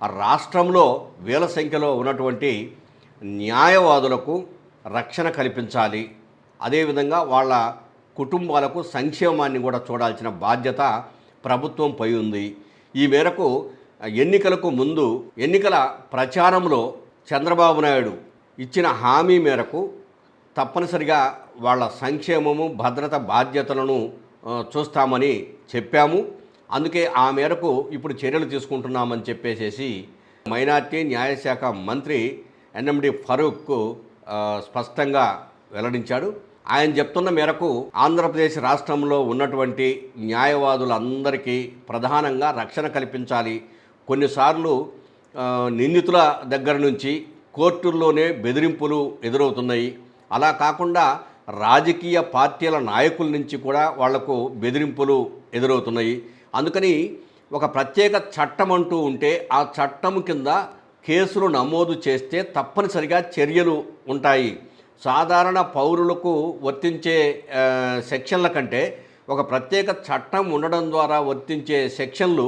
ఆ రాష్ట్రంలో వేల సంఖ్యలో ఉన్నటువంటి న్యాయవాదులకు రక్షణ కల్పించాలి. అదేవిధంగా వాళ్ళ కుటుంబాలకు సంక్షేమాన్ని కూడా చూడాల్సిన బాధ్యత ప్రభుత్వంపై ఉంది. ఈ మేరకు ఎన్నికలకు ముందు ఎన్నికల ప్రచారంలో చంద్రబాబు నాయుడు ఇచ్చిన హామీ మేరకు తప్పనిసరిగా వాళ్ళ సంక్షేమము భద్రత బాధ్యతలను చూస్తామని చెప్పాము. అందుకే ఆ మేరకు ఇప్పుడు చర్యలు తీసుకుంటున్నామని చెప్పేసి మైనార్టీ న్యాయశాఖ మంత్రి ఎన్ఎండి ఫరూక్ స్పష్టంగా వెల్లడించాడు. ఆయన చెప్తున్న మేరకు ఆంధ్రప్రదేశ్ రాష్ట్రంలో ఉన్నటువంటి న్యాయవాదులందరికీ ప్రధానంగా రక్షణ కల్పించాలి. కొన్నిసార్లు నిందితుల దగ్గర నుంచి కోర్టుల్లోనే బెదిరింపులు ఎదురవుతున్నాయి. అలా కాకుండా రాజకీయ పార్టీల నాయకుల నుంచి కూడా వాళ్లకు బెదిరింపులు ఎదురవుతున్నాయి. అందుకని ఒక ప్రత్యేక చట్టం అంటూ ఉంటే ఆ చట్టం కింద కేసులు నమోదు చేస్తే తప్పనిసరిగా చర్యలు ఉంటాయి. సాధారణ పౌరులకు వర్తించే సెక్షన్ల కంటే ఒక ప్రత్యేక చట్టం ఉండడం ద్వారా వర్తించే సెక్షన్లు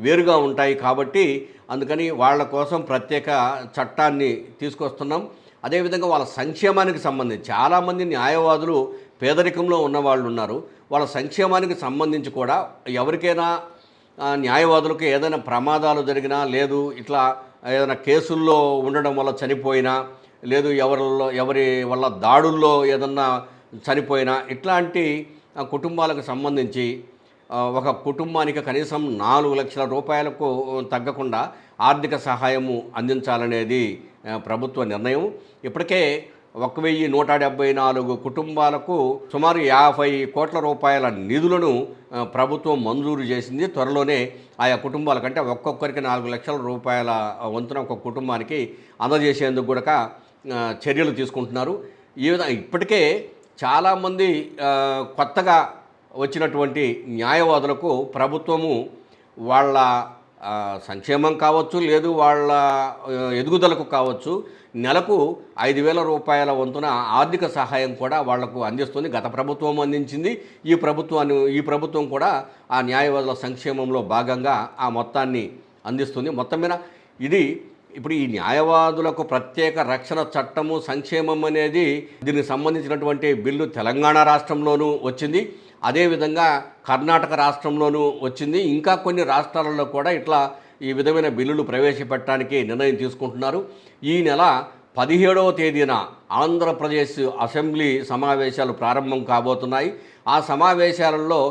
వేరుగా ఉంటాయి. కాబట్టి అందుకని వాళ్ళ కోసం ప్రత్యేక చట్టాన్ని తీసుకొస్తున్నాం. అదేవిధంగా వాళ్ళ సంక్షేమానికి సంబంధించి చాలామంది న్యాయవాదులు పేదరికంలో ఉన్నవాళ్ళు ఉన్నారు. వాళ్ళ సంక్షేమానికి సంబంధించి కూడా ఎవరికైనా న్యాయవాదులకు ఏదైనా ప్రమాదాలు జరిగినా, లేదు ఇట్లా ఏదైనా కేసుల్లో ఉండడం వల్ల చనిపోయినా, లేదు ఎవరి వల్ల దాడుల్లో ఏదన్నా చనిపోయినా, ఇట్లాంటి కుటుంబాలకు సంబంధించి ఒక కుటుంబానికి కనీసం 4 లక్షల రూపాయలకు తగ్గకుండా ఆర్థిక సహాయము అందించాలనేది ప్రభుత్వ నిర్ణయం. ఇప్పటికే 1174 కుటుంబాలకు సుమారు 50 కోట్ల రూపాయల నిధులను ప్రభుత్వం మంజూరు చేసింది. త్వరలోనే ఆయా కుటుంబాలకంటే ఒక్కొక్కరికి 4 లక్షల రూపాయల వంతున ఒక కుటుంబానికి అందజేసేందుకు కూడా చర్యలు తీసుకుంటున్నారు. ఈ విధంగా ఇప్పటికే చాలామంది కొత్తగా వచ్చినటువంటి న్యాయవాదులకు ప్రభుత్వము వాళ్ళ సంక్షేమం కావచ్చు, లేదు వాళ్ళ ఎదుగుదలకు కావచ్చు, నెలకు 5,000 రూపాయల వంతున ఆర్థిక సహాయం కూడా వాళ్లకు అందిస్తుంది. గత ప్రభుత్వం అందించింది. ఈ ప్రభుత్వం కూడా ఆ న్యాయవాదుల సంక్షేమంలో భాగంగా ఆ మొత్తాన్ని అందిస్తుంది. మొత్తం మీద ఇది ఇప్పుడు ఈ న్యాయవాదులకు ప్రత్యేక రక్షణ చట్టము సంక్షేమం అనేది దీనికి సంబంధించినటువంటి బిల్లు తెలంగాణ రాష్ట్రంలోనూ వచ్చింది. అదేవిధంగా కర్ణాటక రాష్ట్రంలోనూ వచ్చింది. ఇంకా కొన్ని రాష్ట్రాలలో కూడా ఇట్లా ఈ విధమైన బిల్లులు ప్రవేశపెట్టడానికి నిర్ణయం తీసుకుంటున్నారు. ఈ నెల 17వ తేదీన ఆంధ్రప్రదేశ్ అసెంబ్లీ సమావేశాలు ప్రారంభం కాబోతున్నాయి. ఆ సమావేశాలలో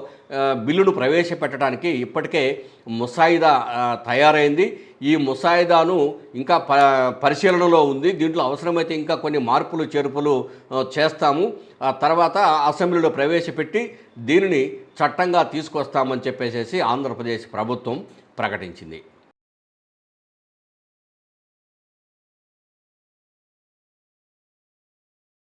బిల్లును ప్రవేశపెట్టడానికి ఇప్పటికే ముసాయిదా తయారైంది. ఈ ముసాయిదాను ఇంకా పరిశీలనలో ఉంది. దీంట్లో అవసరమైతే ఇంకా కొన్ని మార్పులు చేర్పులు చేస్తాము. తర్వాత అసెంబ్లీలో ప్రవేశపెట్టి దీనిని చట్టంగా తీసుకొస్తామని చెప్పేసి ఆంధ్రప్రదేశ్ ప్రభుత్వం ప్రకటించింది.